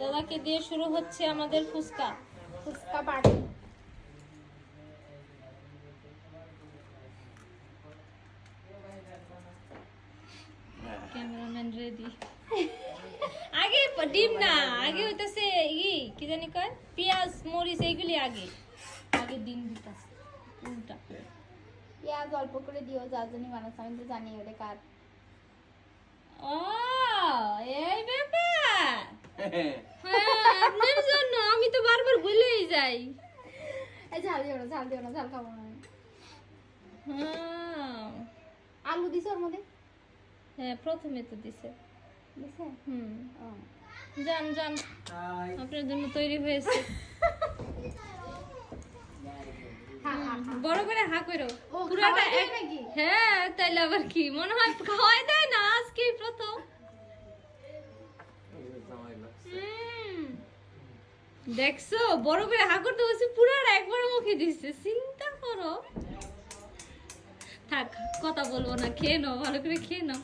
দাদাকে দিয়ে শুরু হচ্ছে আমাদের ফুচকা পার্টি। Cameraman ready. আগে ডিম না, আগে হইতাছে কি জানি কয়, পেঁয়াজ মরিচ এইগুলি আগে আগে ডিম দিতাছে উল্টা। পেঁয়াজ অল্প করে দিও, যা জানি বানাচ্ছে, আমি তো জানি ওটা কার। ও এই ব্যাপার, হ্যাঁ আপনার জন্য, আমি তো বারবার ভুলেই যাই। এই ঝাল দিও না, ঝাল দিও না, ঝাল খাবো না আমি। হ্যাঁ আলু দিছো ওর মধ্যে? হ্যাঁ প্রথমে তো দিছে। দিছে? ও। যান যান, আপনার জন্য তৈরি হয়েছে। বড় করে হা করো পুরাটা নাকি? হ্যাঁ তাইলে আবার কি মনে হয় খাওয়াই দেয় না, আজকেই প্রথম। দেখছো বড় করে হা করতে বলছি, পুরাটা একবার মুখে দিচ্ছে, চিন্তা করো। থাক কথা বলবো না, খেয়ে নাও, ভালো করে খেয়ে নাও।